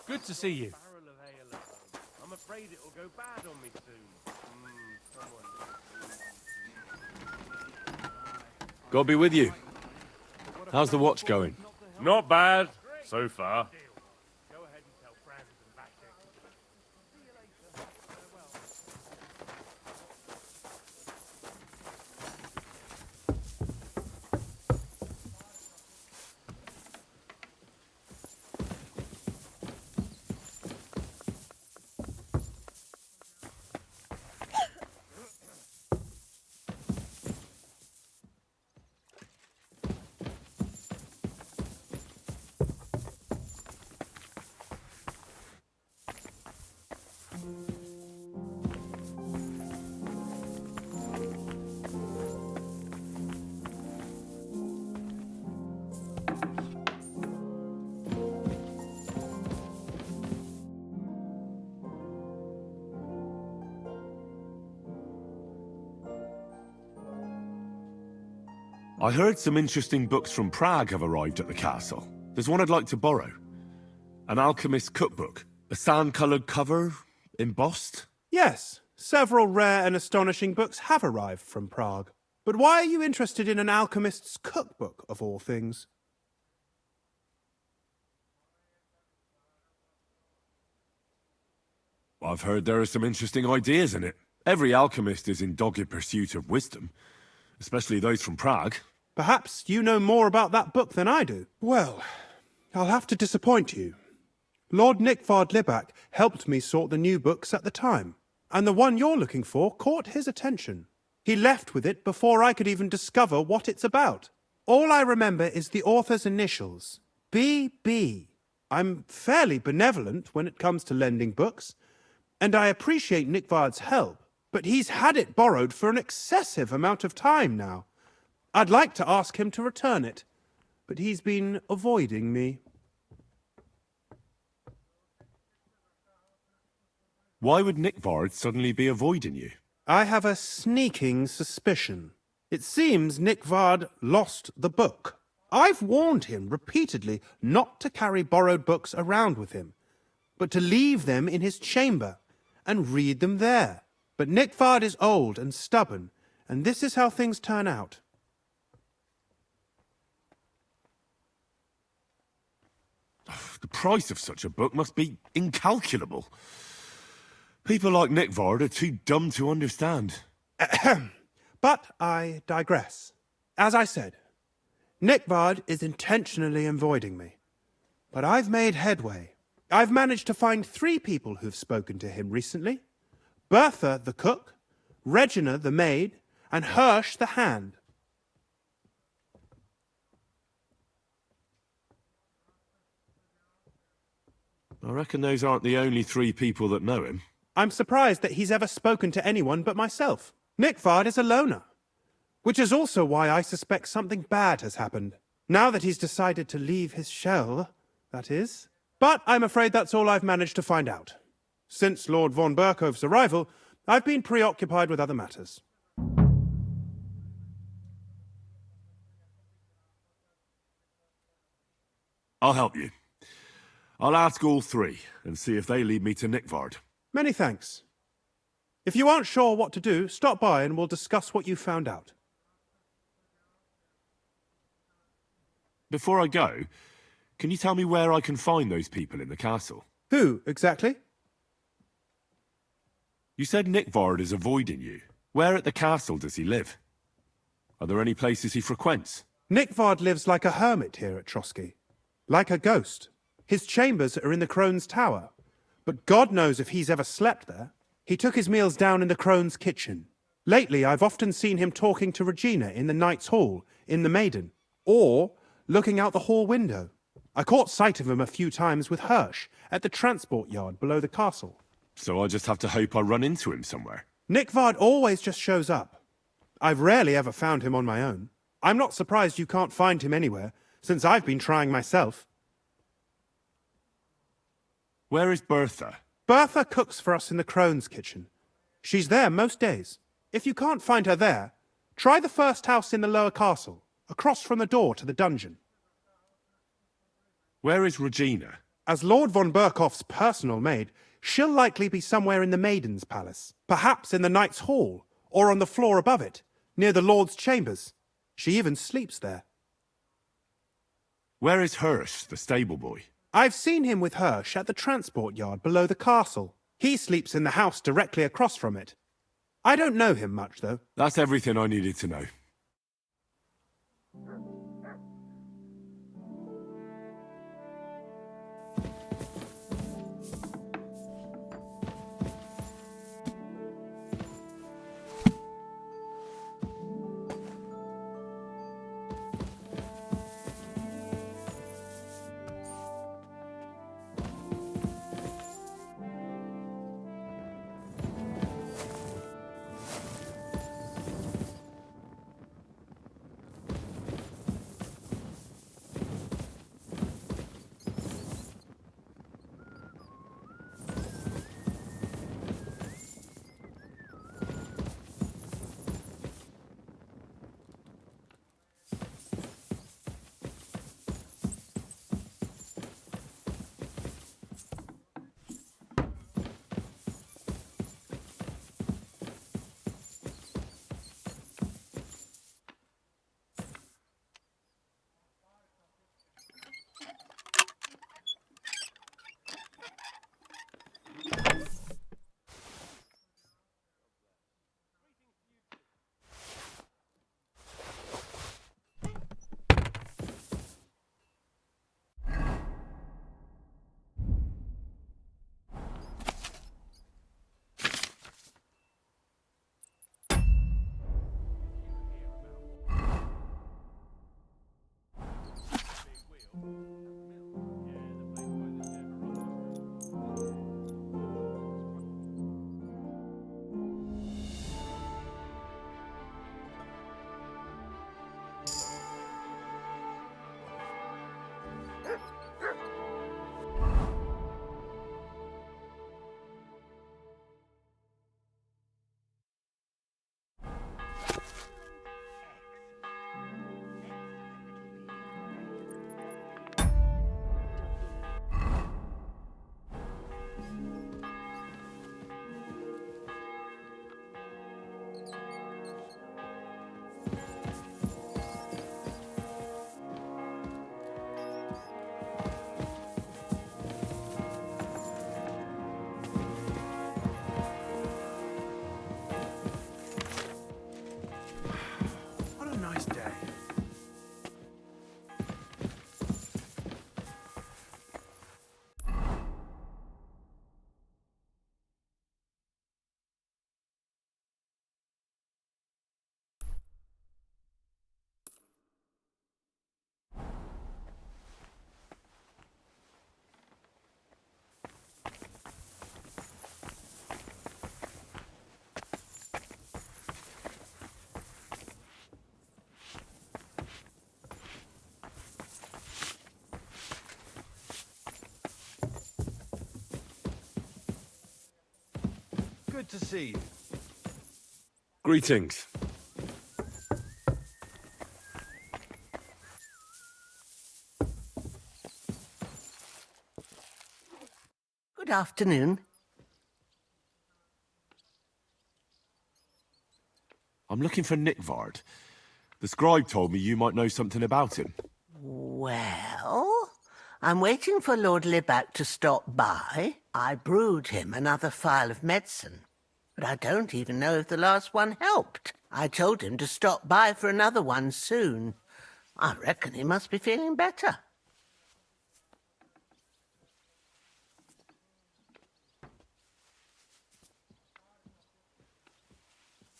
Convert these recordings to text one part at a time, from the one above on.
Good to see you. Barrel of ale at home. I'm afraid it'll go bad on me soon. God be with you. How's the watch going? Not bad, so far. Go ahead and tell friends and back it. See you later. Farewell. I heard some interesting books from Prague have arrived at the castle. There's one I'd like to borrow. An alchemist's cookbook. A sand-coloured cover, embossed. Yes, several rare and astonishing books have arrived from Prague. But why are you interested in an alchemist's cookbook, of all things? I've heard there are some interesting ideas in it. Every alchemist is in dogged pursuit of wisdom, especially those from Prague. Perhaps you know more about that book than I do. Well, I'll have to disappoint you. Lord Nickvard Libak helped me sort the new books at the time, and the one you're looking for caught his attention. He left with it before I could even discover what it's about. All I remember is the author's initials, B.B. I'm fairly benevolent when it comes to lending books, and I appreciate Nickvard's help, but he's had it borrowed for an excessive amount of time now. I'd like to ask him to return it, but he's been avoiding me. Why would Nickvard suddenly be avoiding you? I have a sneaking suspicion. It seems Nickvard lost the book. I've warned him repeatedly not to carry borrowed books around with him, but to leave them in his chamber and read them there. But Nickvard is old and stubborn, and this is how things turn out. The price of such a book must be incalculable. People like Nickvard are too dumb to understand. But I digress. As I said, Nickvard is intentionally avoiding me. But I've made headway. I've managed to find 3 people who've spoken to him recently. Bertha, the cook, Regina, the maid, and Hirsch, the hand. I reckon those aren't the only 3 people that know him. I'm surprised that he's ever spoken to anyone but myself. Nickvard is a loner, which is also why I suspect something bad has happened. Now that he's decided to leave his shell, that is. But I'm afraid that's all I've managed to find out. Since Lord von Berkove's arrival, I've been preoccupied with other matters. I'll help you. I'll ask all 3 and see if they lead me to Nickvard. Many thanks. If you aren't sure what to do, stop by and we'll discuss what you found out. Before I go, can you tell me where I can find those people in the castle? Who, exactly? You said Nickvard is avoiding you. Where at the castle does he live? Are there any places he frequents? Nickvard lives like a hermit here at Trotsky. Like a ghost. His chambers are in the Crone's Tower. But God knows if he's ever slept there. He took his meals down in the Crone's kitchen. Lately, I've often seen him talking to Regina in the Knight's Hall, in the Maiden, or looking out the hall window. I caught sight of him a few times with Hirsch at the transport yard below the castle. So I just have to hope I run into him somewhere. Nickvard always just shows up. I've rarely ever found him on my own. I'm not surprised you can't find him anywhere, since I've been trying myself. Where is Bertha? Bertha cooks for us in the Crone's kitchen. She's there most days. If you can't find her there, try the first house in the lower castle, across from the door to the dungeon. Where is Regina? As Lord von Berkhoff's personal maid, she'll likely be somewhere in the Maiden's Palace. Perhaps in the Knight's Hall, or on the floor above it, near the Lord's chambers. She even sleeps there. Where is Hirsch, the stable boy? I've seen him with Hirsch at the transport yard below the castle. He sleeps in the house directly across from it. I don't know him much, though. That's everything I needed to know. What a nice day. Good to see you. Greetings. Good afternoon. I'm looking for Nickvard. The scribe told me you might know something about him. Well, I'm waiting for Lord Libac to stop by. I brewed him another phial of medicine, but I don't even know if the last one helped. I told him to stop by for another one soon. I reckon he must be feeling better.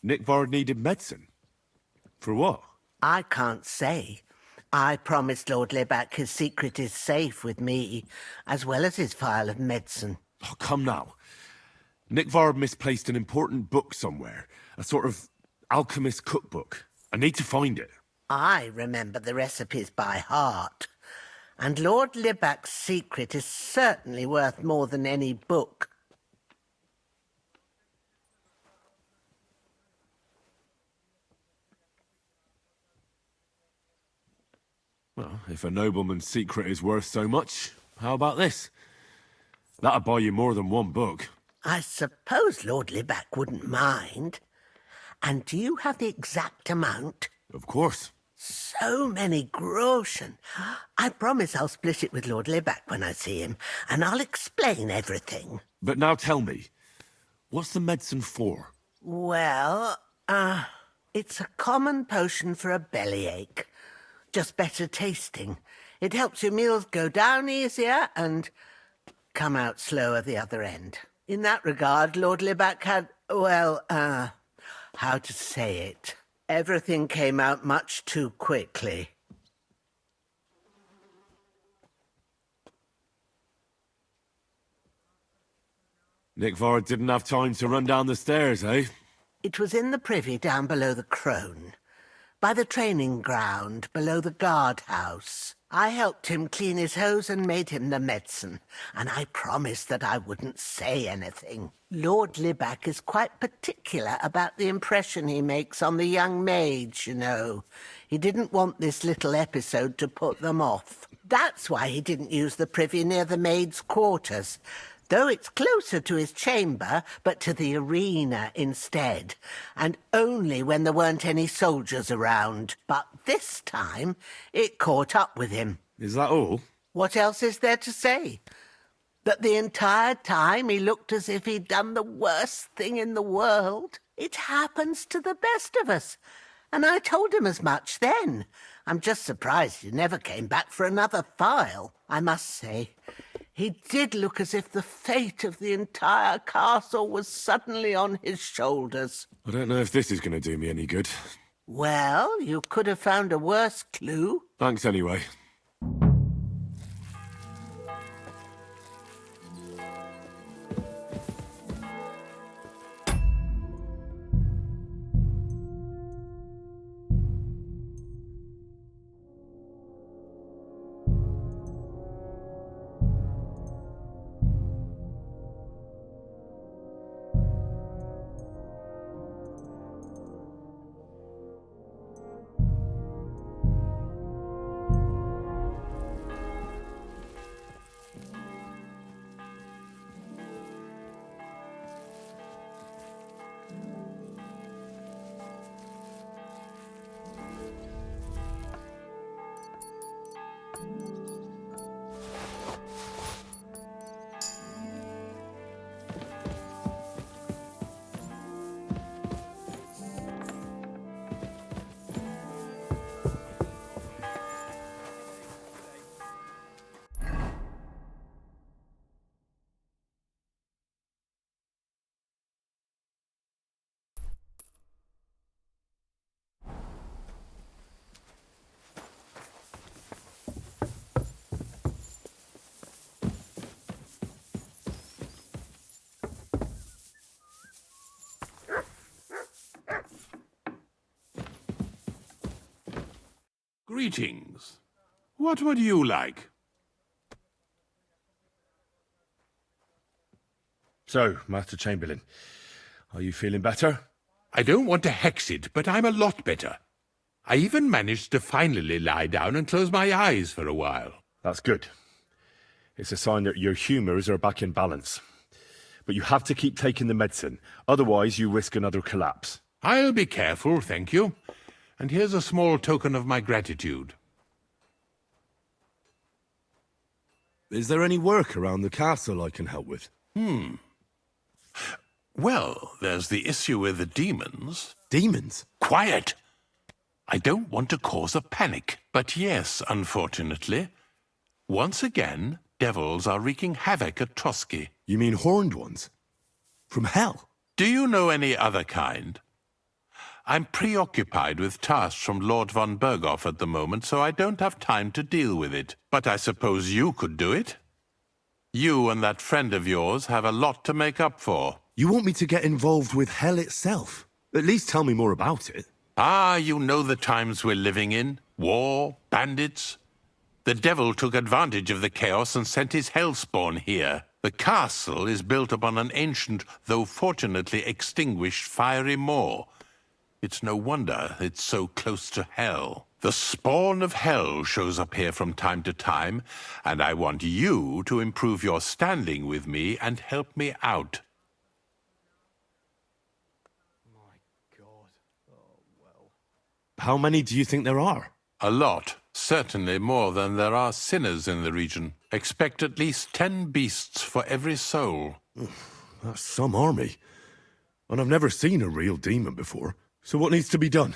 Nickvard needed medicine? For what? I can't say. I promised Lord Libac his secret is safe with me, as well as his phial of medicine. Oh, come now. Nickvard misplaced an important book somewhere. A sort of alchemist cookbook. I need to find it. I remember the recipes by heart. And Lord Libac's secret is certainly worth more than any book. Well, if a nobleman's secret is worth so much, how about this? That'll buy you more than one book. I suppose Lord Libac wouldn't mind. And do you have the exact amount? Of course. So many groschen. I promise I'll split it with Lord Libac when I see him, and I'll explain everything. But now tell me, what's the medicine for? Well, it's a common potion for a bellyache. Just better tasting. It helps your meals go down easier and come out slower the other end. In that regard, Lord Libac had, well, how to say it? Everything came out much too quickly. Nickford didn't have time to run down the stairs, eh? It was in the privy down below the crone, by the training ground below the guardhouse. I helped him clean his hose and made him the medicine, and I promised that I wouldn't say anything. Lord Libac is quite particular about the impression he makes on the young maids, you know. He didn't want this little episode to put them off. That's why he didn't use the privy near the maids' quarters, though it's closer to his chamber, but to the arena instead, and only when there weren't any soldiers around. But this time, it caught up with him. Is that all? What else is there to say? That the entire time he looked as if he'd done the worst thing in the world. It happens to the best of us. And I told him as much then. I'm just surprised he never came back for another file. I must say, he did look as if the fate of the entire castle was suddenly on his shoulders. I don't know if this is going to do me any good. Well, you could have found a worse clue. Thanks anyway. Greetings. What would you like? So, Master Chamberlain, are you feeling better? I don't want to hex it, but I'm a lot better. I even managed to finally lie down and close my eyes for a while. That's good. It's a sign that your humours are back in balance. But you have to keep taking the medicine, otherwise you risk another collapse. I'll be careful, thank you. And here's a small token of my gratitude. Is there any work around the castle I can help with? Well, there's the issue with the demons. Demons? Quiet! I don't want to cause a panic, but yes, unfortunately. Once again, devils are wreaking havoc at Trotsky. You mean horned ones? From hell? Do you know any other kind? I'm preoccupied with tasks from Lord von Berghoff at the moment, so I don't have time to deal with it. But I suppose you could do it? You and that friend of yours have a lot to make up for. You want me to get involved with hell itself? At least tell me more about it. Ah, you know the times we're living in. War, bandits. The devil took advantage of the chaos and sent his hellspawn here. The castle is built upon an ancient, though fortunately extinguished, fiery moor. It's no wonder it's so close to hell. The spawn of hell shows up here from time to time, and I want you to improve your standing with me and help me out. How many do you think there are? A lot. Certainly more than there are sinners in the region. Expect at least 10 beasts for every soul. That's some army. And I've never seen a real demon before. So what needs to be done?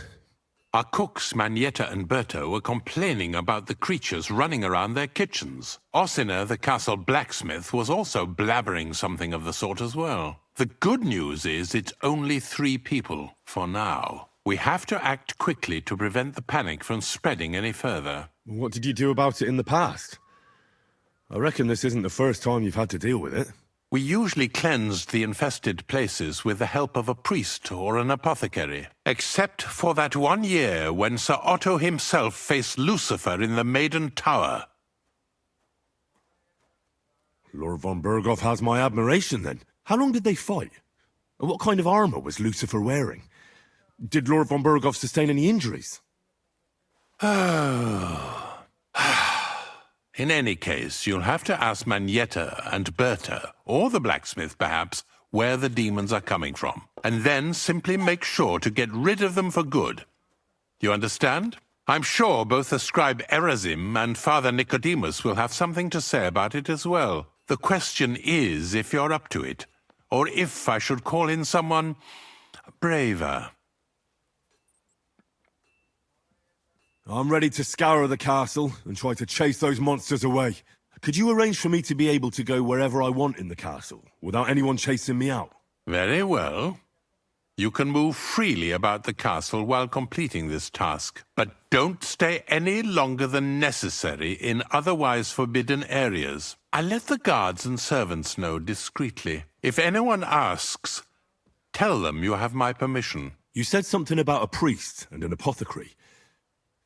Our cooks, Manietta and Berto, were complaining about the creatures running around their kitchens. Ossina, the castle blacksmith, was also blabbering something of the sort as well. The good news is it's only 3 people, for now. We have to act quickly to prevent the panic from spreading any further. What did you do about it in the past? I reckon this isn't the first time you've had to deal with it. We usually cleansed the infested places with the help of a priest or an apothecary. Except for that one year when Sir Otto himself faced Lucifer in the Maiden Tower. Lord von Berghoff has my admiration, then. How long did they fight? And what kind of armor was Lucifer wearing? Did Lord von Berghoff sustain any injuries? In any case, you'll have to ask Manietta and Berta, or the blacksmith perhaps, where the demons are coming from. And then simply make sure to get rid of them for good. You understand? I'm sure both the scribe Erazim and Father Nicodemus will have something to say about it as well. The question is if you're up to it, or if I should call in someone braver. I'm ready to scour the castle and try to chase those monsters away. Could you arrange for me to be able to go wherever I want in the castle, without anyone chasing me out? Very well. You can move freely about the castle while completing this task, but don't stay any longer than necessary in otherwise forbidden areas. I'll let the guards and servants know discreetly. If anyone asks, tell them you have my permission. You said something about a priest and an apothecary.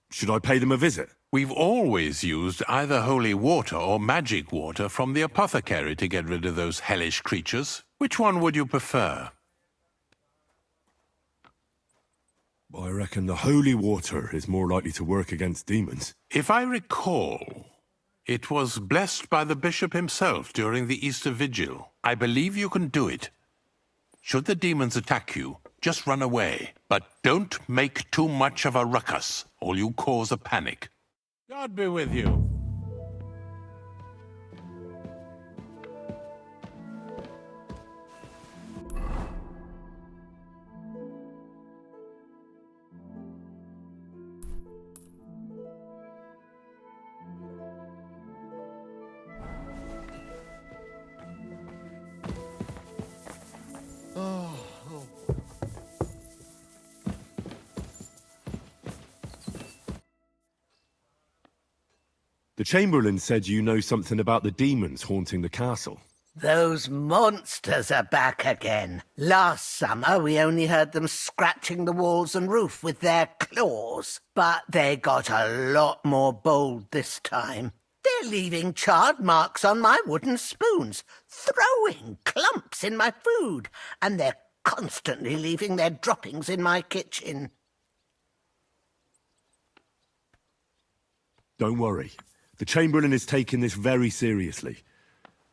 Should I pay them a visit? We've always used either holy water or magic water from the apothecary to get rid of those hellish creatures. Which one would you prefer? I reckon the holy water is more likely to work against demons. If I recall, it was blessed by the bishop himself during the Easter Vigil. I believe you can do it. Should the demons attack you, just run away. But don't make too much of a ruckus, or you cause a panic. God be with you. The Chamberlain said you know something about the demons haunting the castle. Those monsters are back again. Last summer, we only heard them scratching the walls and roof with their claws. But they got a lot more bold this time. They're leaving charred marks on my wooden spoons, throwing clumps in my food, and they're constantly leaving their droppings in my kitchen. Don't worry. The Chamberlain is taking this very seriously.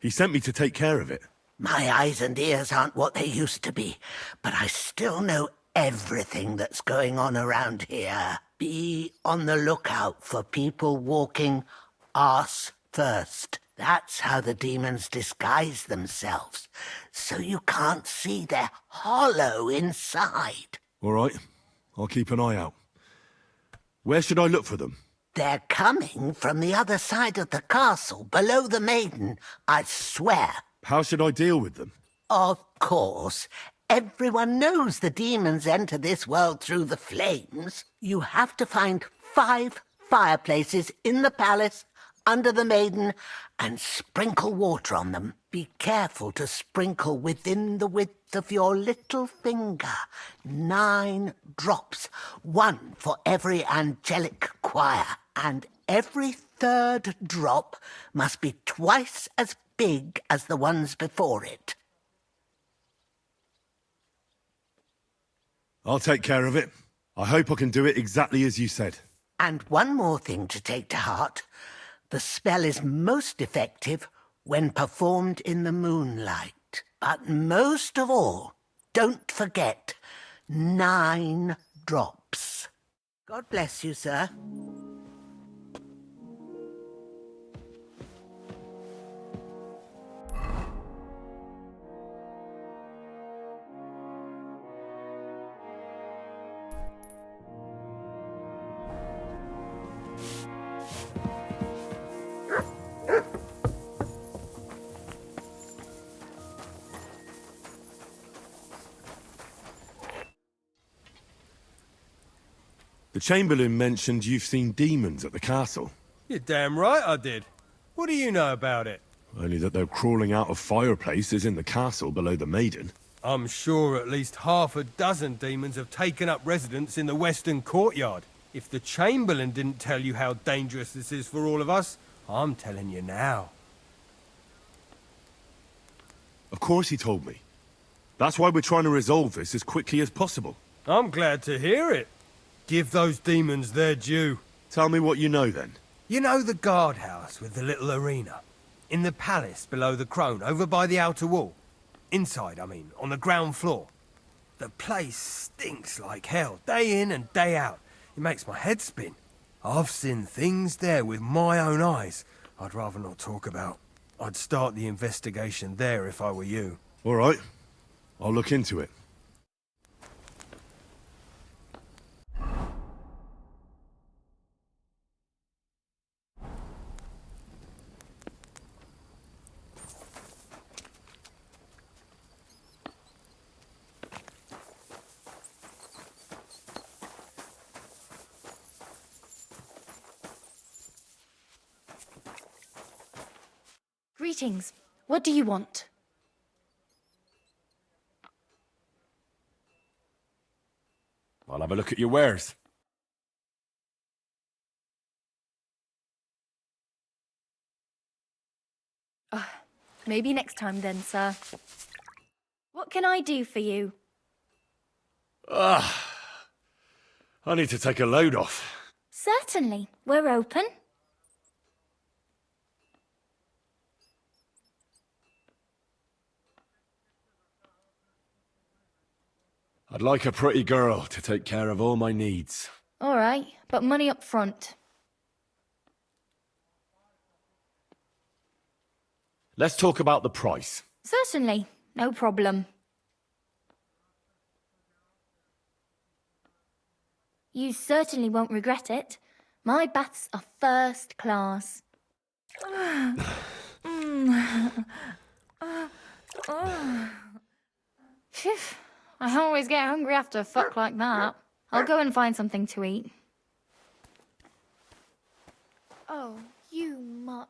He sent me to take care of it. My eyes and ears aren't what they used to be, but I still know everything that's going on around here. Be on the lookout for people walking arse first. That's how the demons disguise themselves, so you can't see their hollow inside. All right, I'll keep an eye out. Where should I look for them? They're coming from the other side of the castle, below the Maiden, I swear. How should I deal with them? Of course. Everyone knows the demons enter this world through the flames. You have to find 5 fireplaces in the palace, under the Maiden, and sprinkle water on them. Be careful to sprinkle within the width of your little finger. 9 drops, 1 for every angelic choir. And every 3rd drop must be twice as big as the ones before it. I'll take care of it. I hope I can do it exactly as you said. And one more thing to take to heart. The spell is most effective when performed in the moonlight. But most of all, don't forget 9 drops. God bless you, sir. The Chamberlain mentioned you've seen demons at the castle. You're damn right I did. What do you know about it? Only that they're crawling out of fireplaces in the castle below the Maiden. I'm sure at least half a dozen demons have taken up residence in the western courtyard. If the Chamberlain didn't tell you how dangerous this is for all of us, I'm telling you now. Of course he told me. That's why we're trying to resolve this as quickly as possible. I'm glad to hear it. Give those demons their due. Tell me what you know then. You know the guardhouse with the little arena? In the palace below the Crone, over by the outer wall? Inside, I mean, on the ground floor. The place stinks like hell, day in and day out. It makes my head spin. I've seen things there with my own eyes I'd rather not talk about. I'd start the investigation there if I were you. All right. I'll look into it. Greetings. What do you want? I'll have a look at your wares. Maybe next time then, sir. What can I do for you? I need to take a load off. Certainly. We're open. I'd like a pretty girl to take care of all my needs. All right, but money up front. Let's talk about the price. Certainly. No problem. You certainly won't regret it. My baths are first class. Phew. I always get hungry after a fuck like that. I'll go and find something to eat. Oh, you mutt.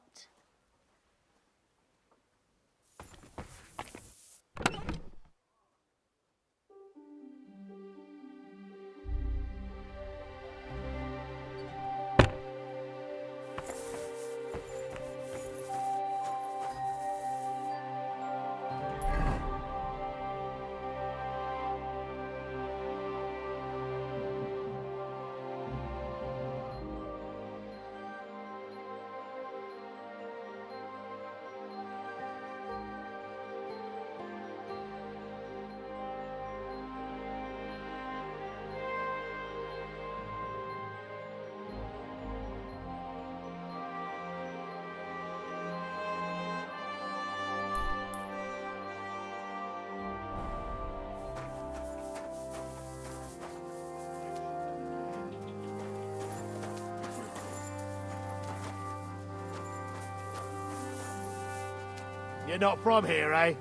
You're not from here, eh?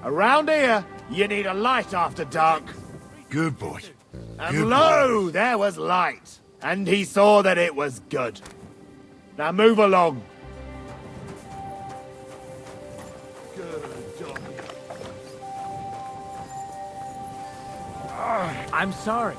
Around here, you need a light after dark. Good boy. And lo, there was light. And he saw that it was good. Now move along. Good dog. I'm sorry.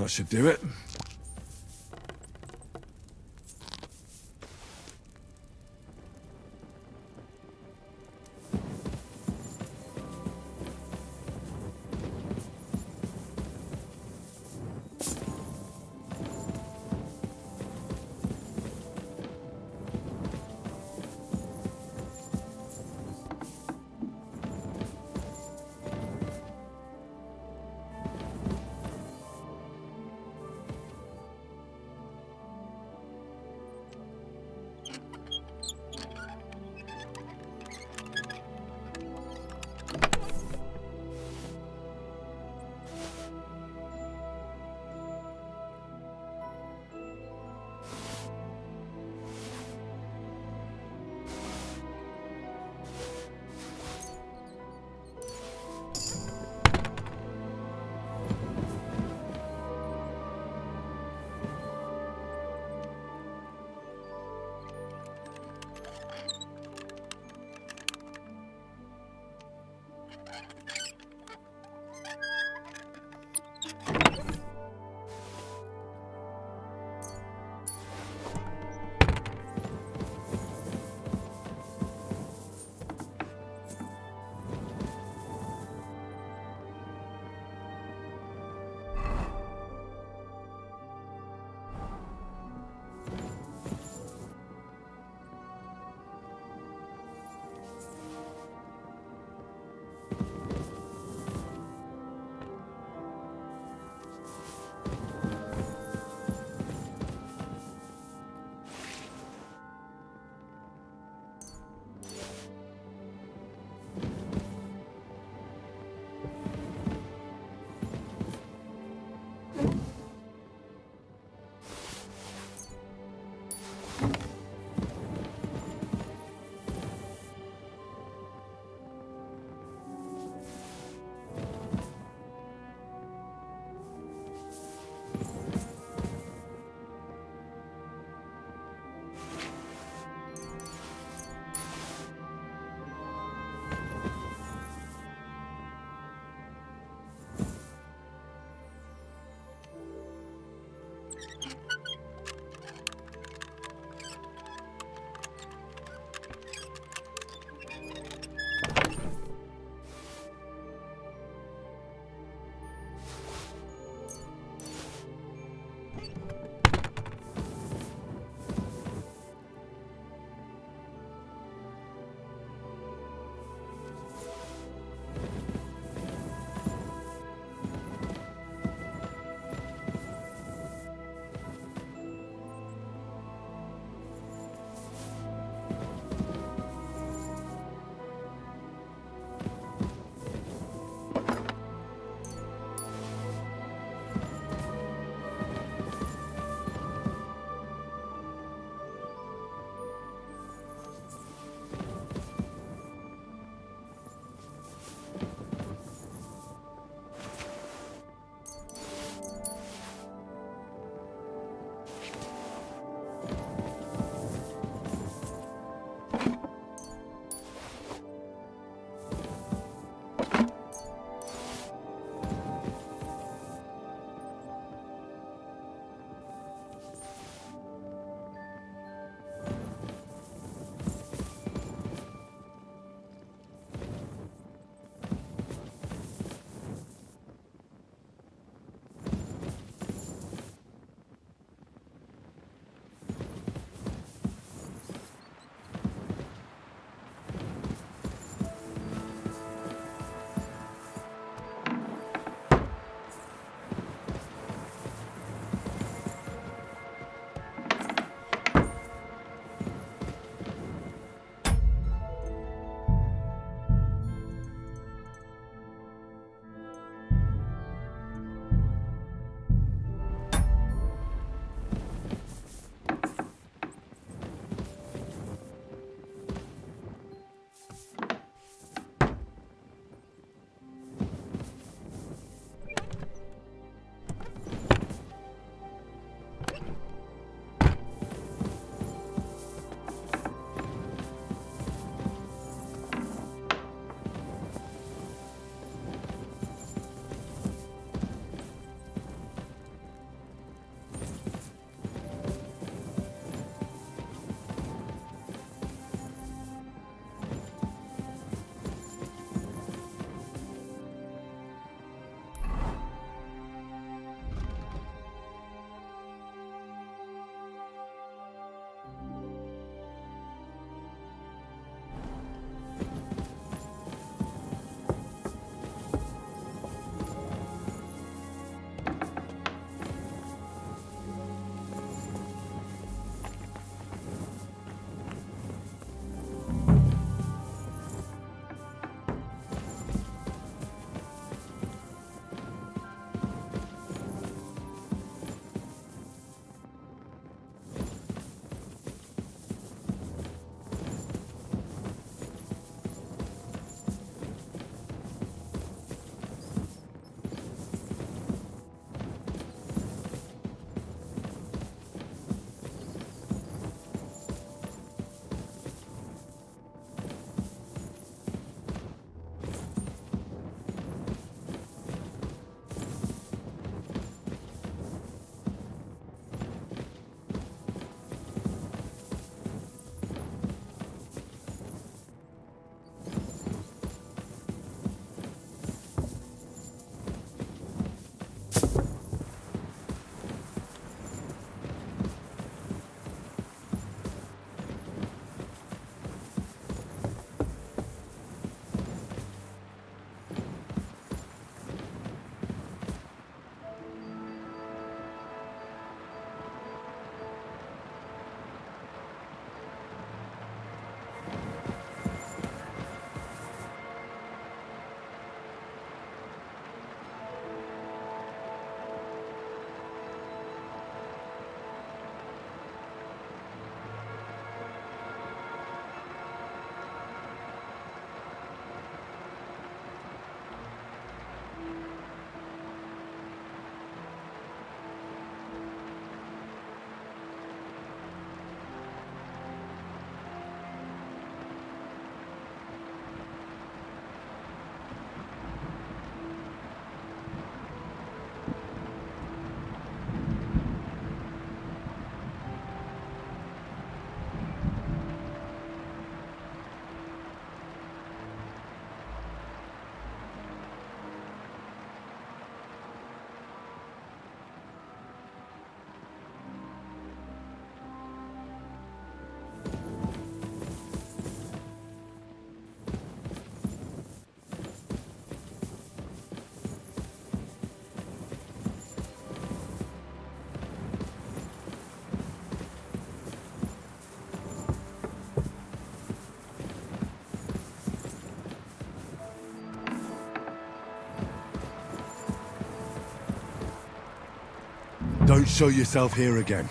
That should do it. Don't show yourself here again.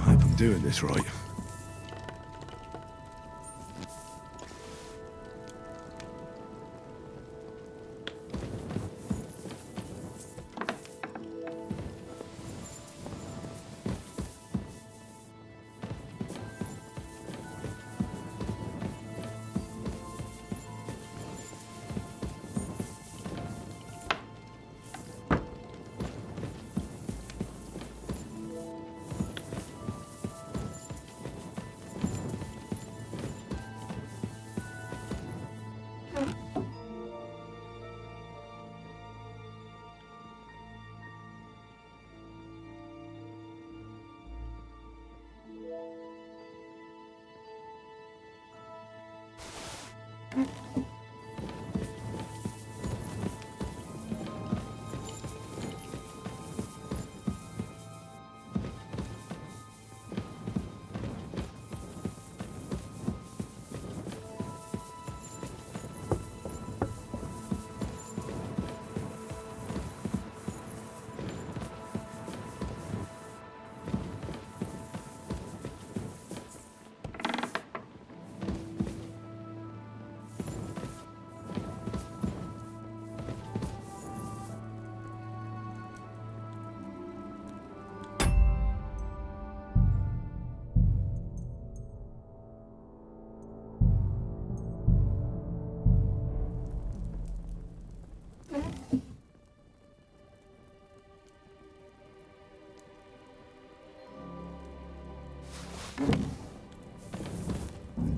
I hope I'm doing this right.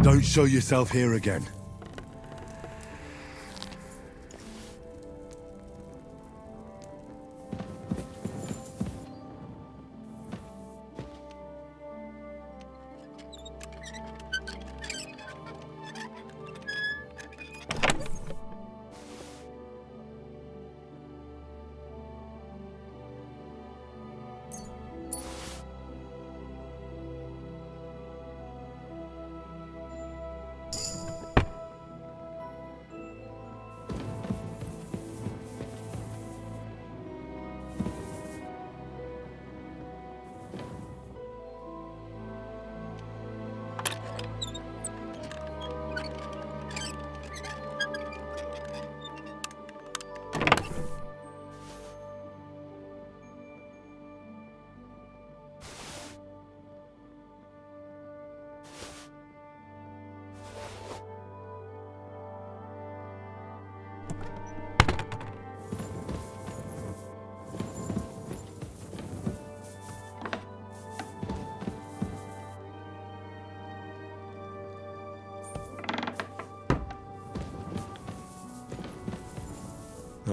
Don't show yourself here again.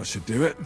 That should do it.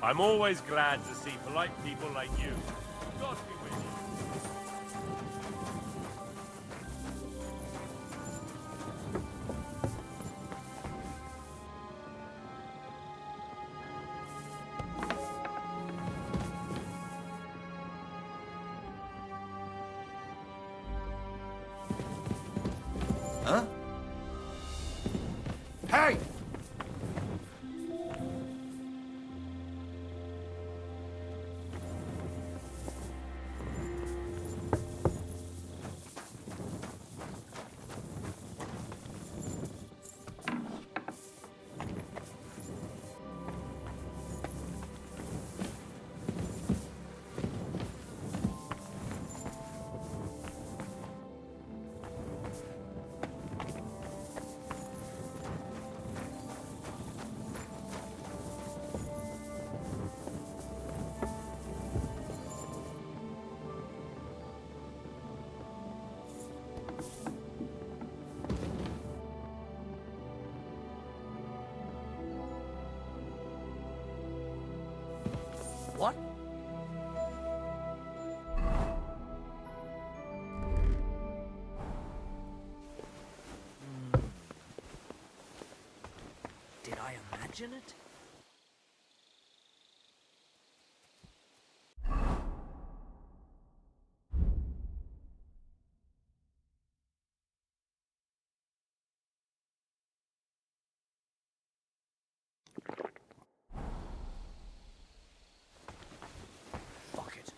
I'm always glad to see polite people like you. God be with you. Huh? Hey! What? Did I imagine it? Fuck it.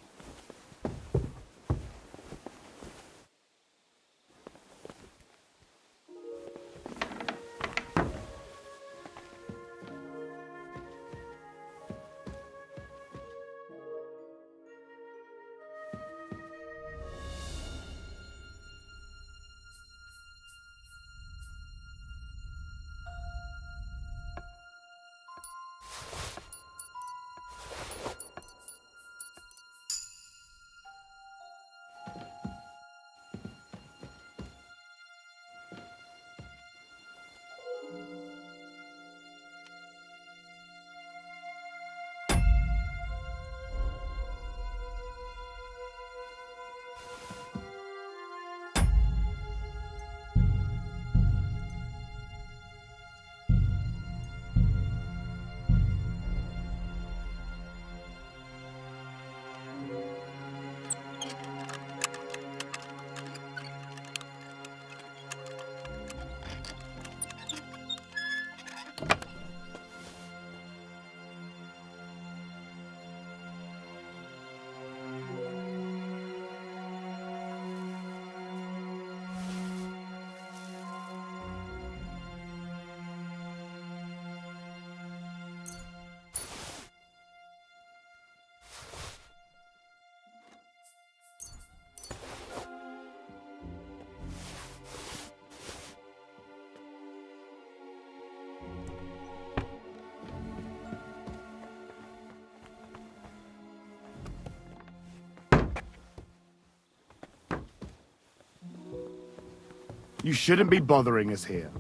You shouldn't be bothering us here.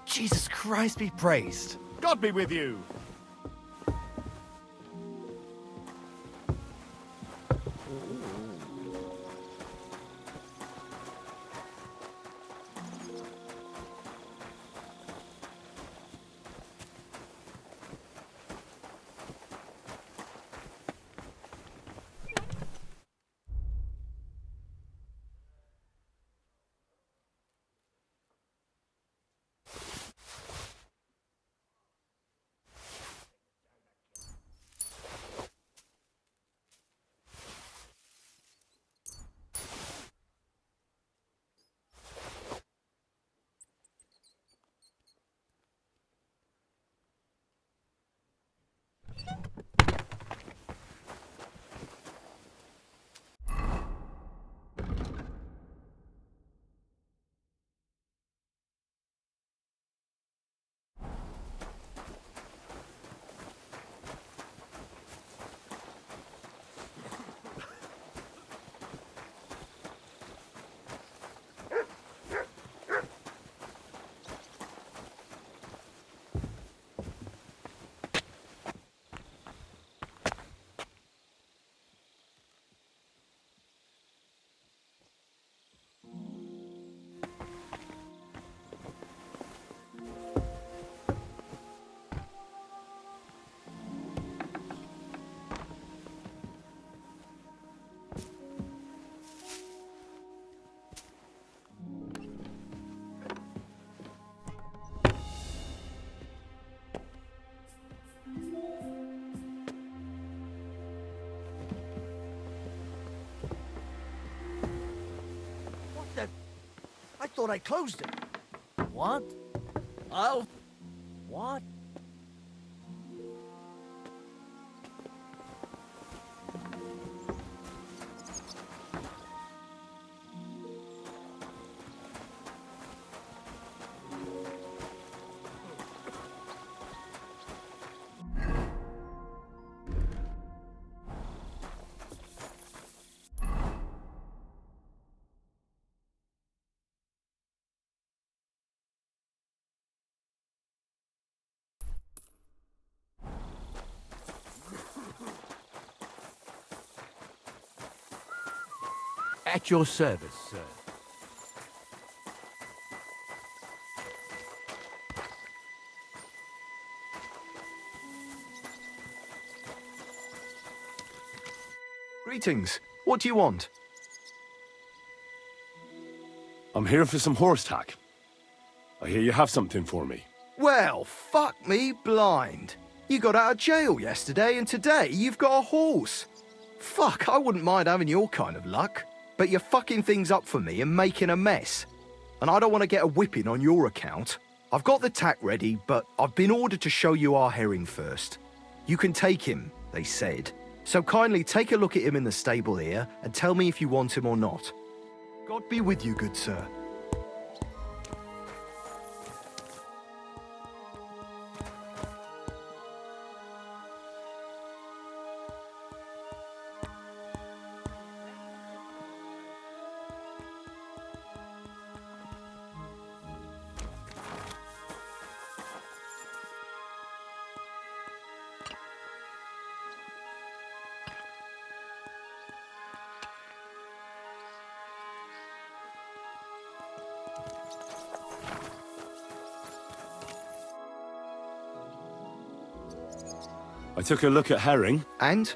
Jesus Christ be praised. God be with you! thought I closed it. What? Oh. What? At your service, sir. Greetings. What do you want? I'm here for some horse tack. I hear you have something for me. Well, fuck me blind. You got out of jail yesterday, and today you've got a horse. Fuck, I wouldn't mind having your kind of luck. But you're fucking things up for me and making a mess. And I don't want to get a whipping on your account. I've got the tack ready, but I've been ordered to show you our herring first. You can take him, they said. So kindly take a look at him in the stable here and tell me if you want him or not. God be with you, good sir. I took a look at Herring. And?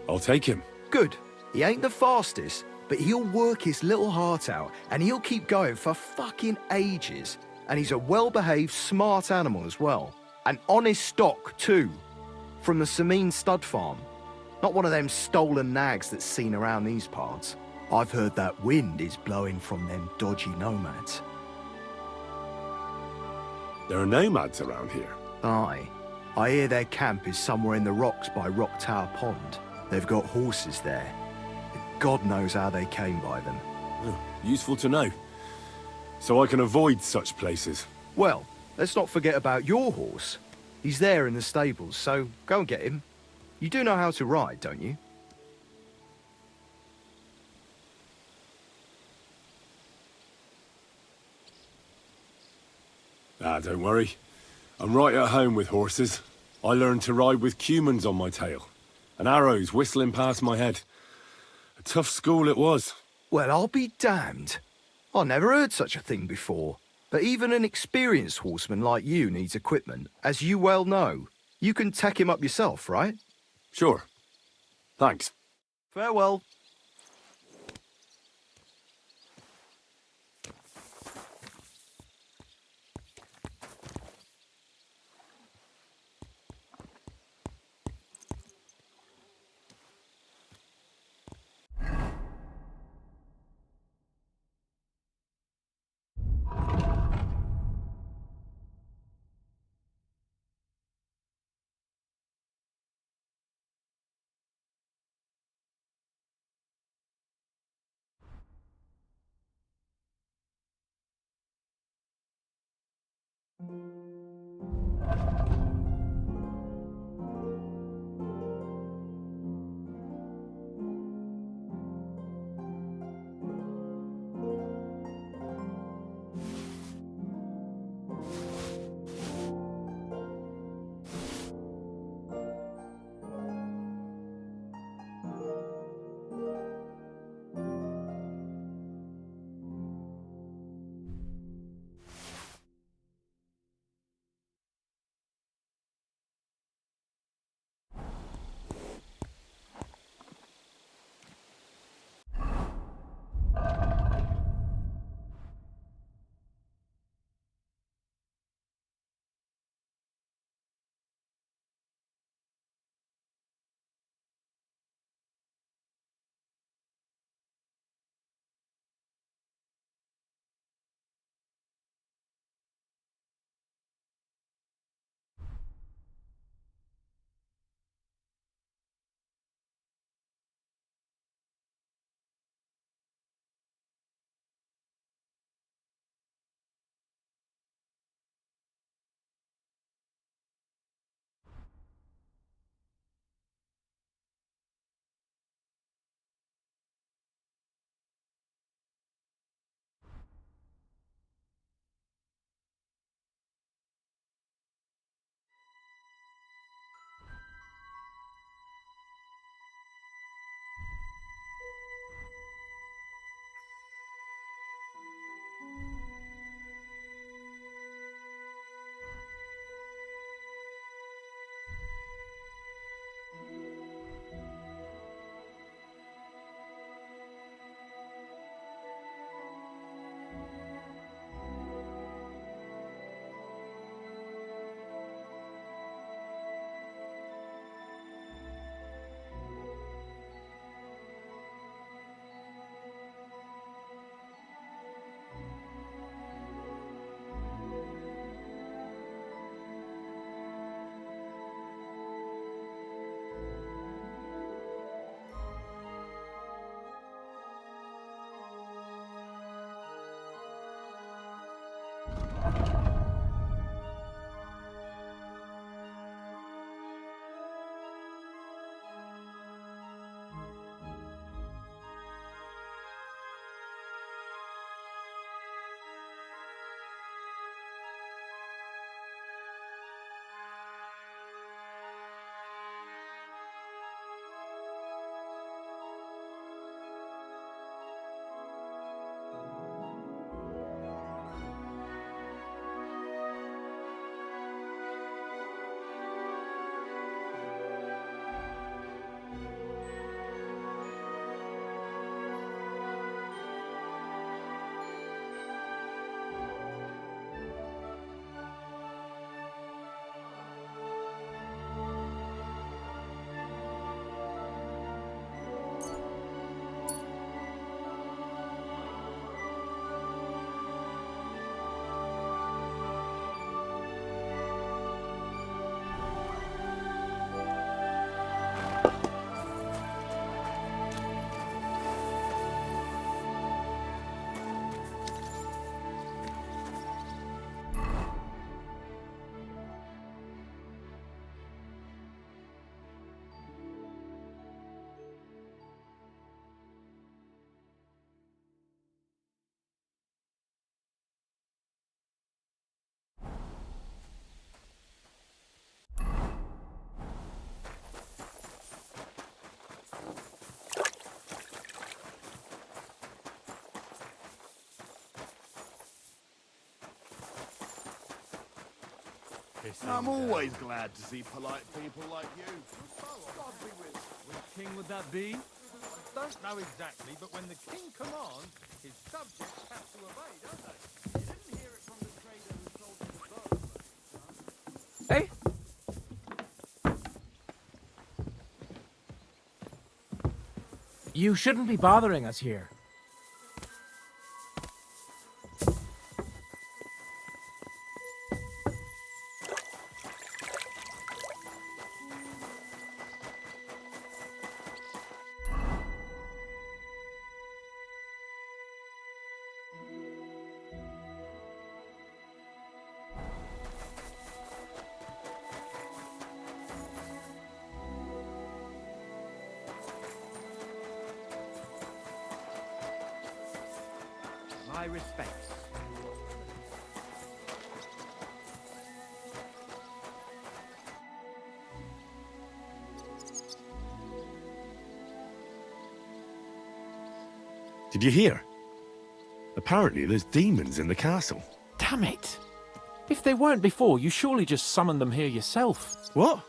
I'll take him. Good. He ain't the fastest, but he'll work his little heart out, and he'll keep going for fucking ages. And he's a well-behaved, smart animal as well. An honest stock, too. From the Sameen stud farm. Not one of them stolen nags that's seen around these parts. I've heard that wind is blowing from them dodgy nomads. There are nomads around here. Aye. I hear their camp is somewhere in the rocks by Rock Tower Pond. They've got horses there. God knows how they came by them. Oh, useful to know. So I can avoid such places. Well, let's not forget about your horse. He's there in the stables, so go and get him. You do know how to ride, don't you? Ah, don't worry. I'm right at home with horses. I learned to ride with cumans on my tail, and arrows whistling past my head. A tough school it was. Well, I'll be damned. I never heard such a thing before. But even an experienced horseman like you needs equipment, as you well know. You can tack him up yourself, right? Sure. Thanks. Farewell. I'm always glad to see polite people like you. God be with you. Which king would that be? I don't know exactly, but when the king commands, his subjects have to obey, don't they? You didn't hear it from the trader who sold you the bow. Hey? You shouldn't be bothering us here. My respects. Did you hear? Apparently there's demons in the castle. Damn it! If they weren't before, you surely just summoned them here yourself. What?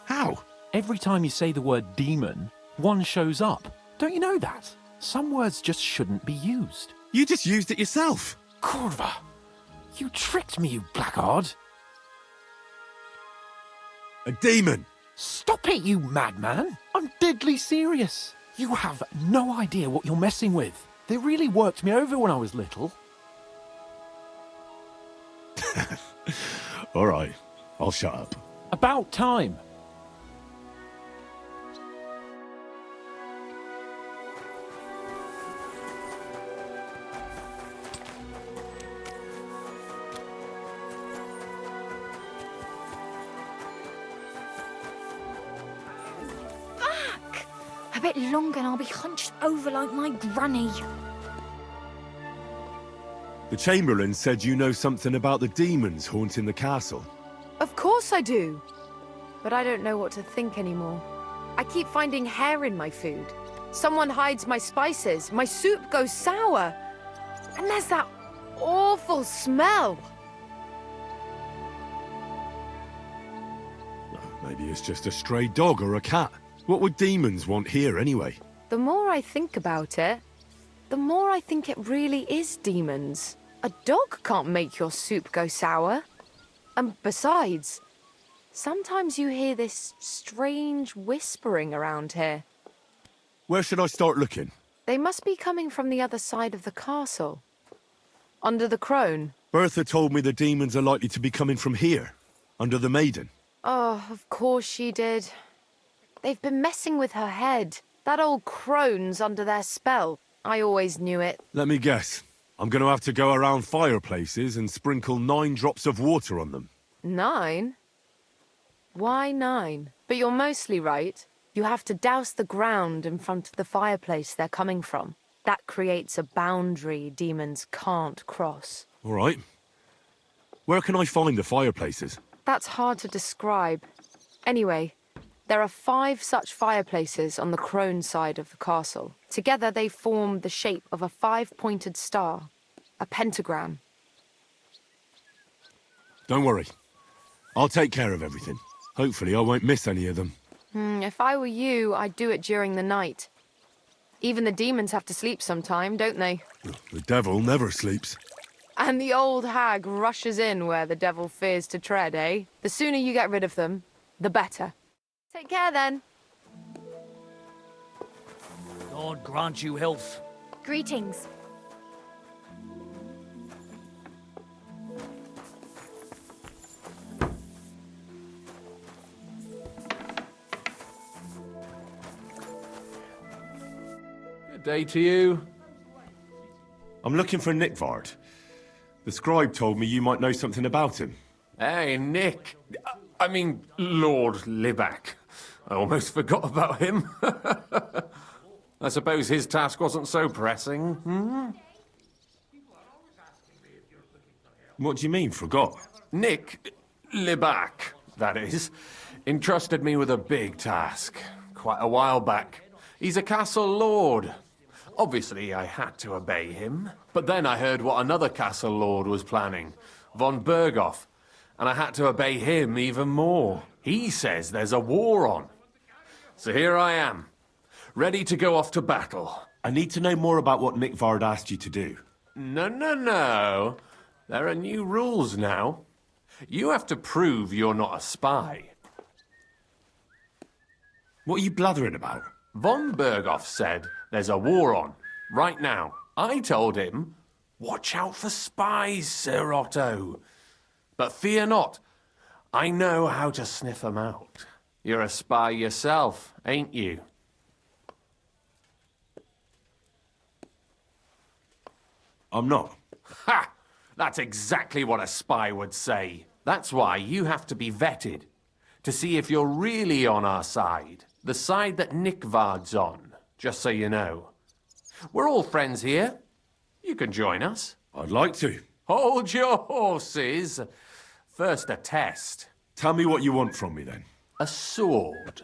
How? Every time you say the word demon, one shows up. Don't you know that? Some words just shouldn't be used. You just used it yourself. Corva, you tricked me, you blackguard. A demon. Stop it, you madman. I'm deadly serious. You have no idea what you're messing with. They really worked me over when I was little. All right, I'll shut up. About time. A bit longer and I'll be hunched over like my granny. The Chamberlain said you know something about the demons haunting the castle. Of course I do. But I don't know what to think anymore. I keep finding hair in my food. Someone hides my spices. My soup goes sour. And there's that awful smell. Maybe it's just a stray dog or a cat. What would demons want here anyway? The more I think about it, the more I think it really is demons. A dog can't make your soup go sour. And besides, sometimes you hear this strange whispering around here. Where should I start looking? They must be coming from the other side of the castle. Under the crone. Bertha told me the demons are likely to be coming from here, under the maiden. Oh, of course she did. They've been messing with her head. That old crone's under their spell. I always knew it. Let me guess. I'm going to have to go around fireplaces and sprinkle 9 drops of water on them. 9? Why 9? But you're mostly right. You have to douse the ground in front of the fireplace they're coming from. That creates a boundary demons can't cross. All right. Where can I find the fireplaces? That's hard to describe. Anyway, there are 5 such fireplaces on the crone side of the castle. Together they form the shape of a 5-pointed star, a pentagram. Don't worry. I'll take care of everything. Hopefully I won't miss any of them. If I were you, I'd do it during the night. Even the demons have to sleep sometime, don't they? The devil never sleeps. And the old hag rushes in where the devil fears to tread, eh? The sooner you get rid of them, the better. Take care, then. God grant you health. Greetings. Good day to you. I'm looking for Nickvard. The scribe told me you might know something about him. Hey, Nick. I mean, Lord Libak. I almost forgot about him. I suppose his task wasn't so pressing, hmm? What do you mean, forgot? Nick Libak, that is, entrusted me with a big task quite a while back. He's a castle lord. Obviously, I had to obey him. But then I heard what another castle lord was planning, von Berghoff. and I had to obey him even more. He says there's a war on. So here I am, ready to go off to battle. I need to know more about what Nickvard asked you to do. No. There are new rules now. You have to prove you're not a spy. What are you blathering about? Von Berghoff said there's a war on, right now. I told him, watch out for spies, Sir Otto. But fear not, I know how to sniff them out. You're a spy yourself, ain't you? I'm not. Ha! That's exactly what a spy would say. That's why you have to be vetted, to see if you're really on our side. The side that Nickvard's on, just so you know. We're all friends here. You can join us. I'd like to. Hold your horses. First, a test. Tell me what you want from me, then. A sword.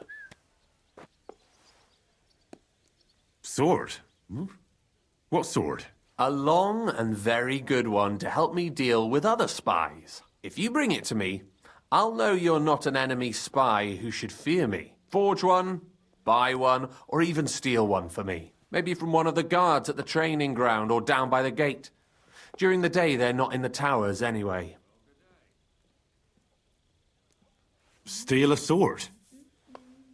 Sword? What sword? A long and very good one to help me deal with other spies. If you bring it to me, I'll know you're not an enemy spy who should fear me. Forge one, buy one, or even steal one for me. Maybe from one of the guards at the training ground or down by the gate. During the day, they're not in the towers anyway. Steal a sword?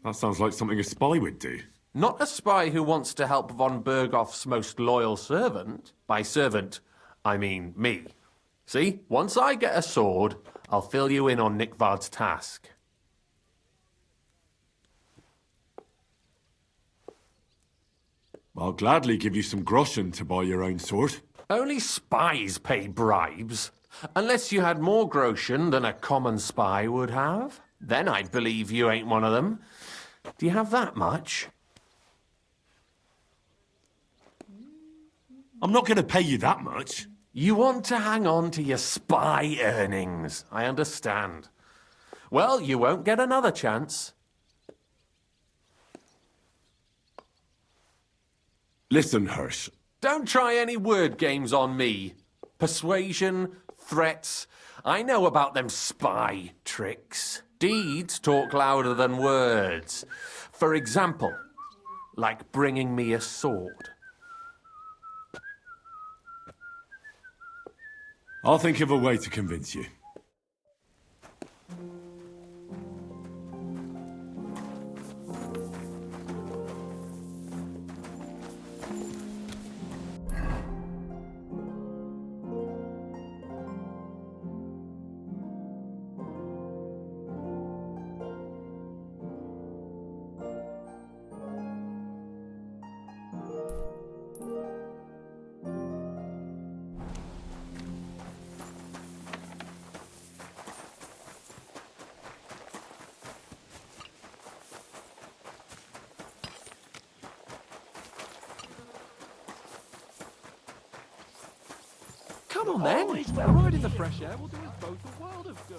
That sounds like something a spy would do. Not a spy who wants to help von Berghoff's most loyal servant. By servant, I mean me. See, once I get a sword, I'll fill you in on Nickvard's task. I'll gladly give you some groschen to buy your own sword. Only spies pay bribes. Unless you had more groschen than a common spy would have. Then I'd believe you ain't one of them. Do you have that much? I'm not going to pay you that much. You want to hang on to your spy earnings. I understand. Well, you won't get another chance. Listen, Hirsch. Don't try any word games on me. Persuasion, threats. I know about them spy tricks. Deeds talk louder than words. For example, like bringing me a sword. I'll think of a way to convince you. Come on then. A ride in the fresh air will do us both a world of good.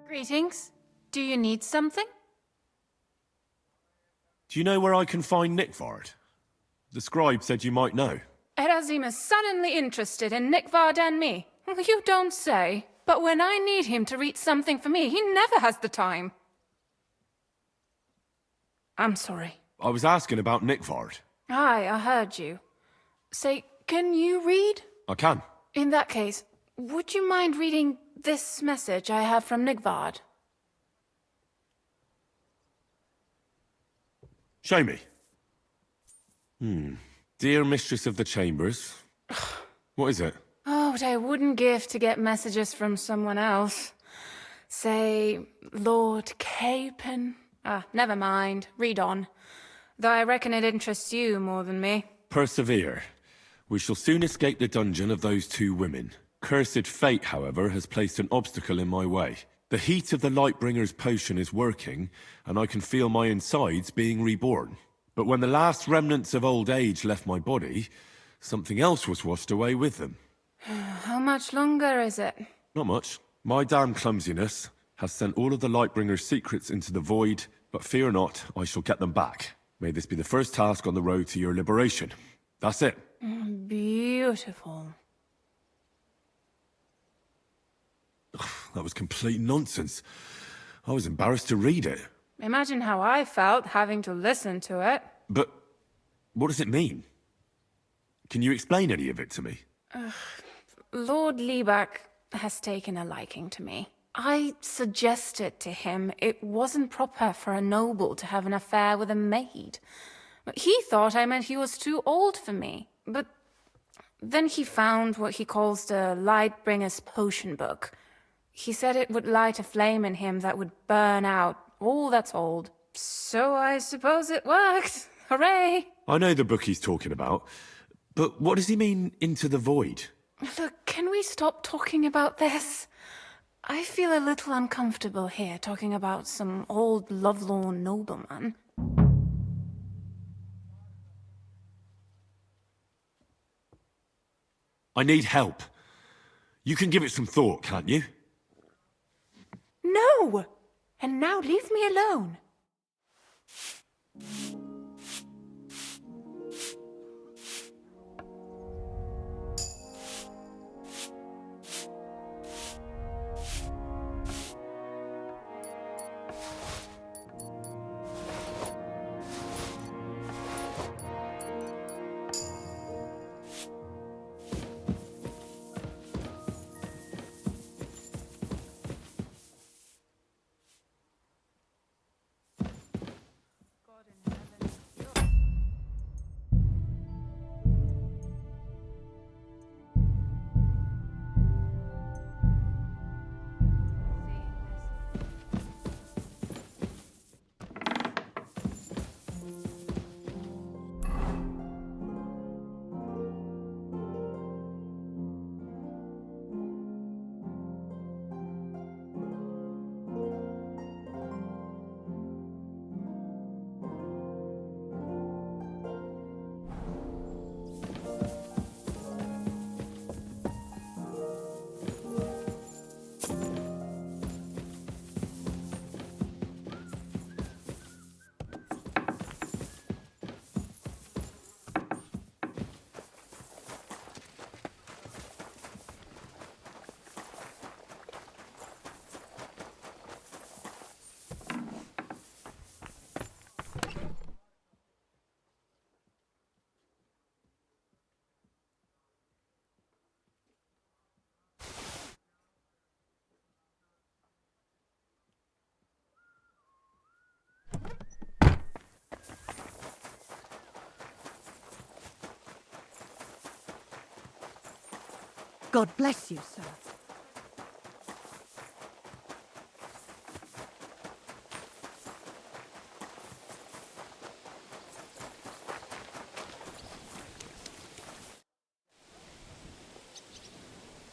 Greetings. Do you need something? Do you know where I can find Nickvard? The scribe said you might know. Erazim is suddenly interested in Nickvard and me. You don't say. But when I need him to read something for me, he never has the time. I'm sorry. I was asking about Nickford. Aye, I heard you. Say, can you read? I can. In that case, would you mind reading this message I have from Nigvard? Show me. Dear Mistress of the Chambers. What is it? Oh, what I wouldn't give to get messages from someone else. Say, Lord Capon. Never mind. Read on. Though I reckon it interests you more than me. Persevere. We shall soon escape the dungeon of those two women. Cursed fate, however, has placed an obstacle in my way. The heat of the Lightbringer's potion is working, and I can feel my insides being reborn. But when the last remnants of old age left my body, something else was washed away with them. How much longer is it? Not much. My damn clumsiness has sent all of the Lightbringer's secrets into the void, but fear not, I shall get them back. May this be the first task on the road to your liberation. That's it. Beautiful. That was complete nonsense. I was embarrassed to read it. Imagine how I felt having to listen to it. But what does it mean? Can you explain any of it to me? Lord Liebach has taken a liking to me. I suggested to him it wasn't proper for a noble to have an affair with a maid. He thought I meant he was too old for me. But then he found what he calls the Lightbringer's potion book. He said it would light a flame in him that would burn out all that's old. So I suppose it worked. Hooray! I know the book he's talking about, but what does he mean, into the void? Look, can we stop talking about this? I feel a little uncomfortable here talking about some old lovelorn nobleman. I need help. You can give it some thought, can't you? No! And now leave me alone. God bless you, sir.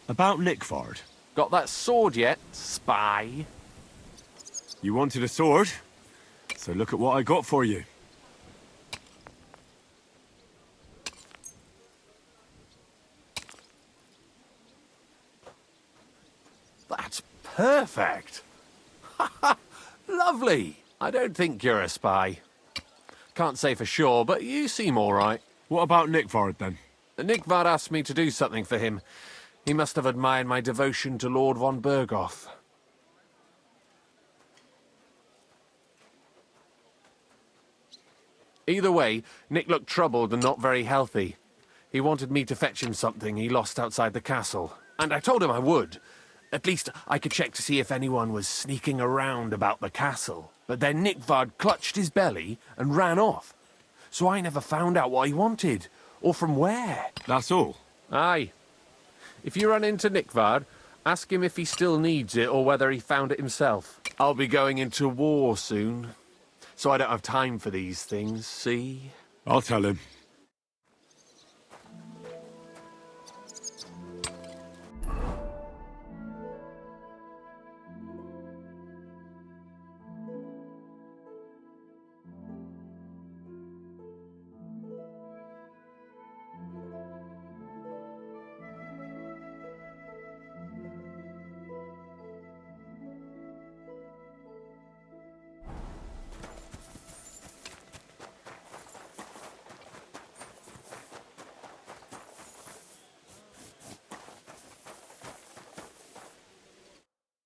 About Nickford. Got that sword yet, spy? You wanted a sword? So look at what I got for you. That's perfect. Lovely. I don't think you're a spy. Can't say for sure, but you seem all right. What about Nickford, then? Nickvard asked me to do something for him. He must have admired my devotion to Lord von Berghoff. Either way, Nick looked troubled and not very healthy. He wanted me to fetch him something he lost outside the castle, and I told him I would. At least I could check to see if anyone was sneaking around about the castle. But then Nickvard clutched his belly and ran off. So I never found out what he wanted, or from where. That's all? Aye. If you run into Nickvard, ask him if he still needs it or whether he found it himself. I'll be going into war soon, so I don't have time for these things, see? I'll tell him.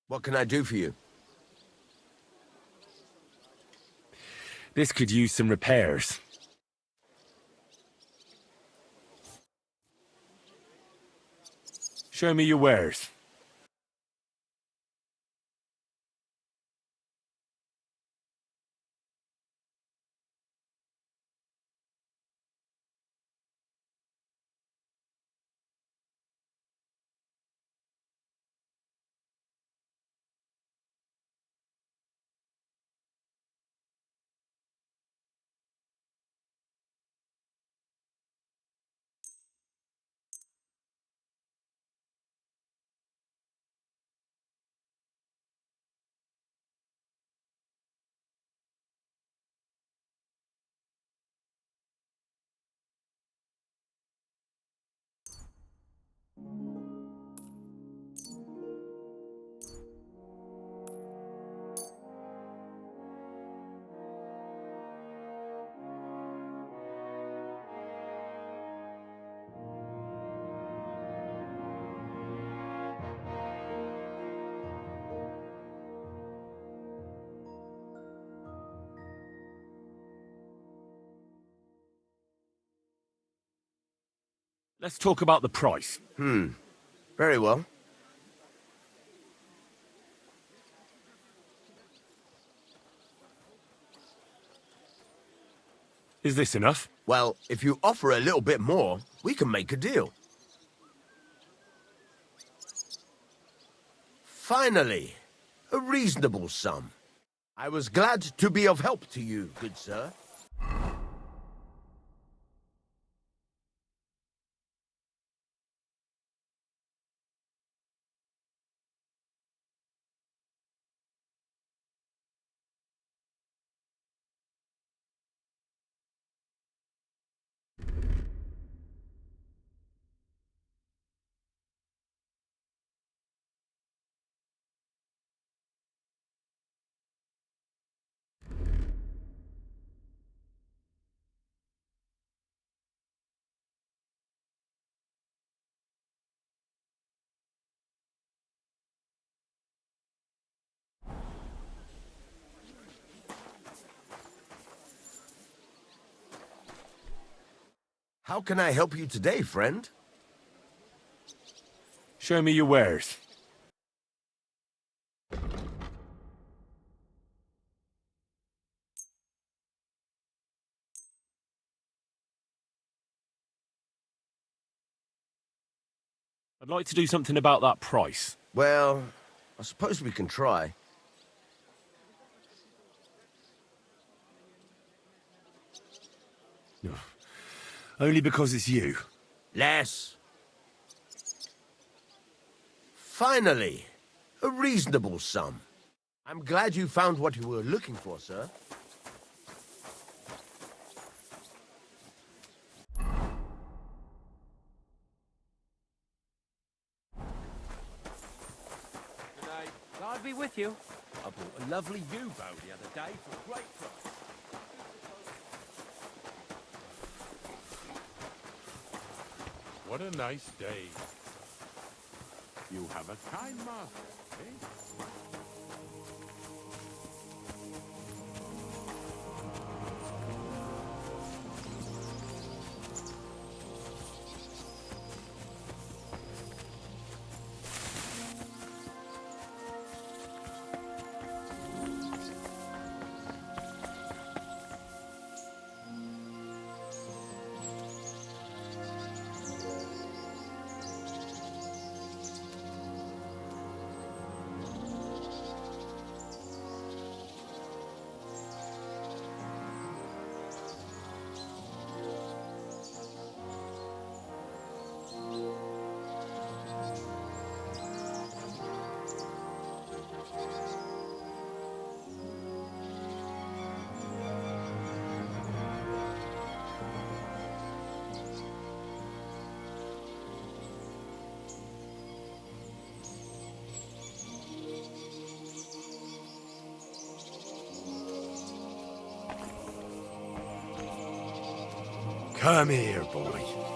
What can I do for you? This could use some repairs. Show me your wares. Let's talk about the price. Very well. Is this enough? Well, if you offer a little bit more, we can make a deal. Finally, a reasonable sum. I was glad to be of help to you, good sir. How can I help you today, friend? Show me your wares. I'd like to do something about that price. Well, I suppose we can try. Only because it's you. Less. Finally, a reasonable sum. I'm glad you found what you were looking for, sir. God be with you. I bought a lovely U-bow the other day for a great price. What a nice day. You have a kind master, eh? Come here, boy.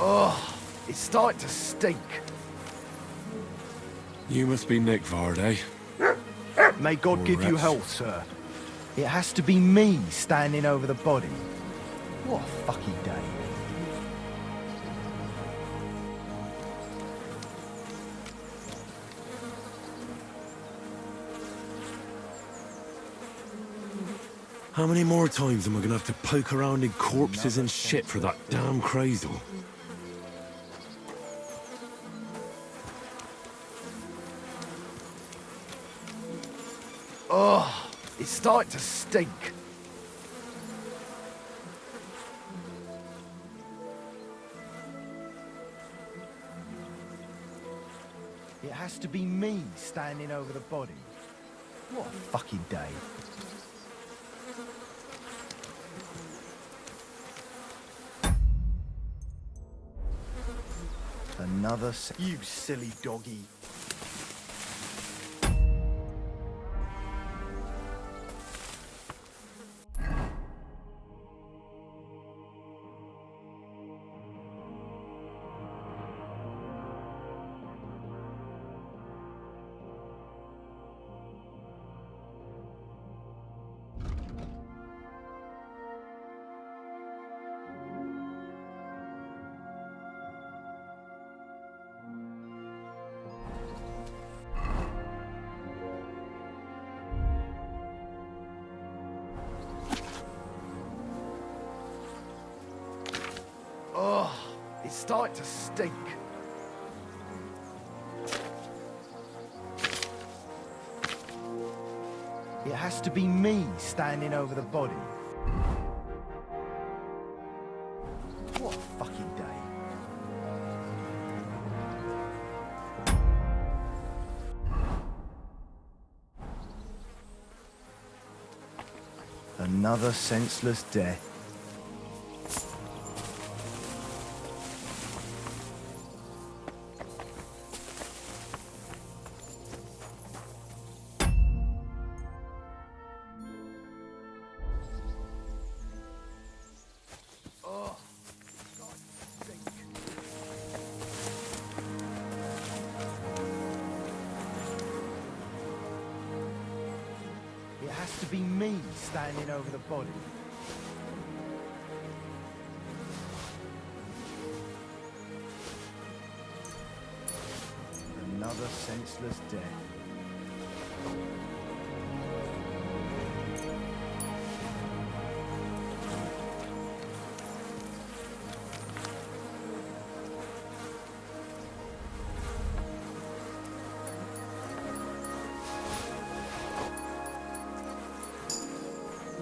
Oh, it's starting to stink. You must be Nick Vard, eh? May God give you health, sir. It has to be me standing over the body. What a fucking day. How many more times am I gonna have to poke around in corpses and shit for that damn cradle? Oh, it's starting to stink. It has to be me standing over the body. What a fucking day. Another you silly doggy. Oh, it's starting to stink. It has to be me standing over the body. What a fucking day. Another senseless death. It has to be me standing over the body. Another senseless death.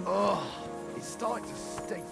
Oh, it's starting to stink.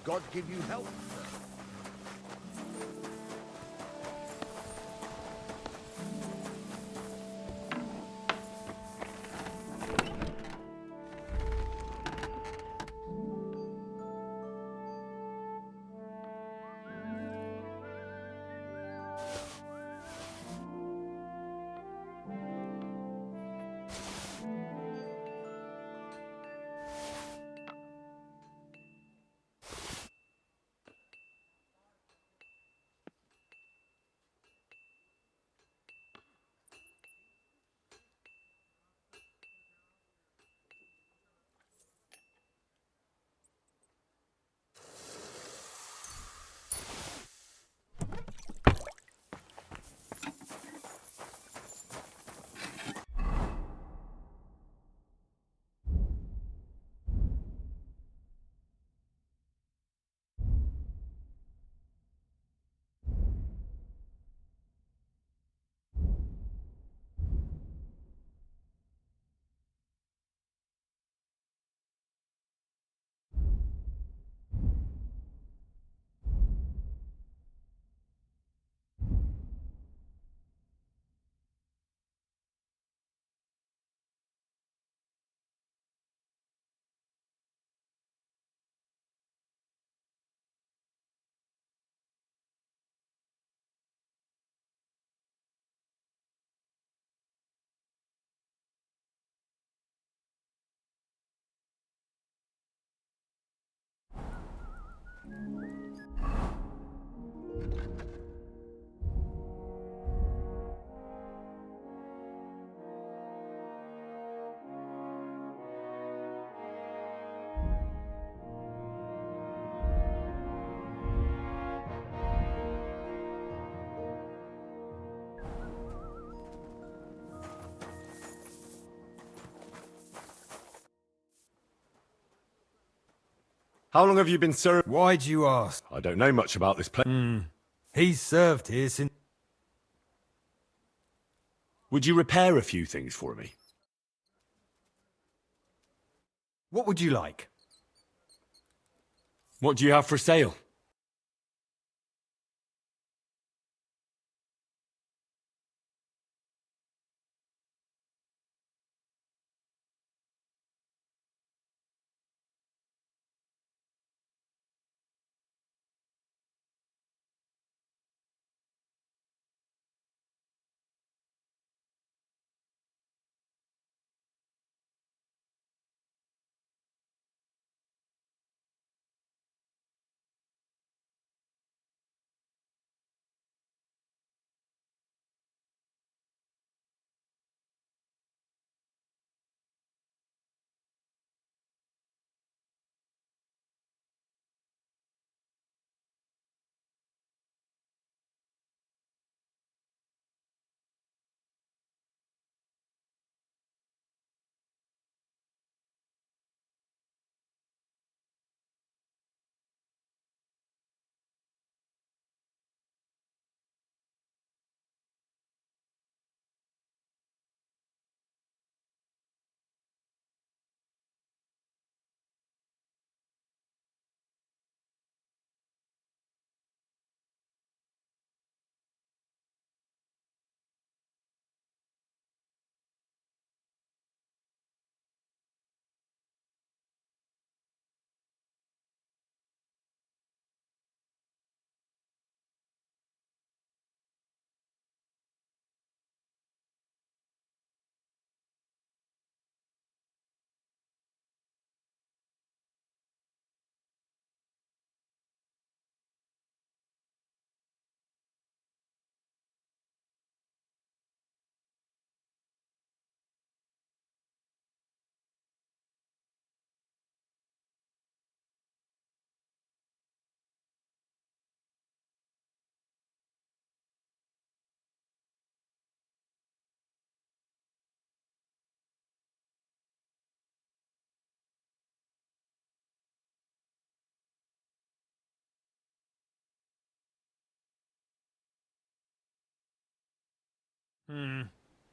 God give you help, sir. How long have you been served? Why'd you ask? I don't know much about this place. He's served here since... Would you repair a few things for me? What would you like? What do you have for sale?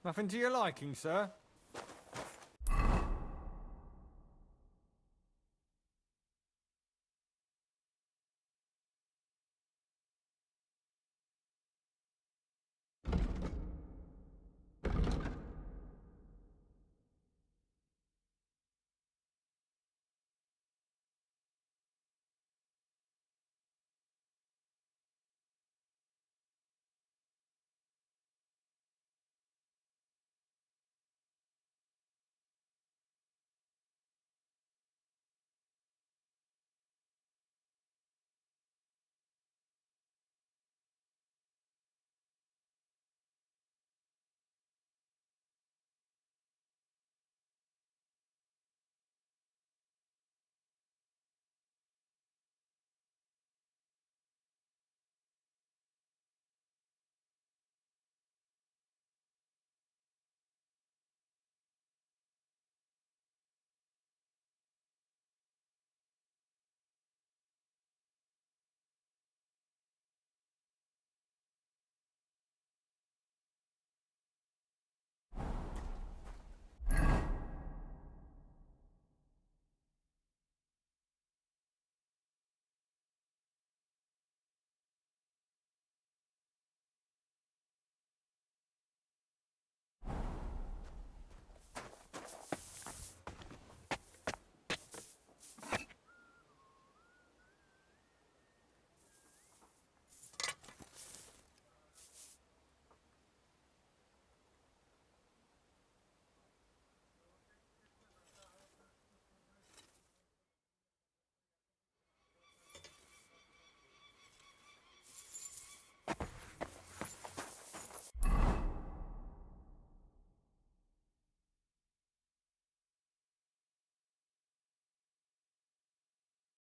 Nothing to your liking, sir?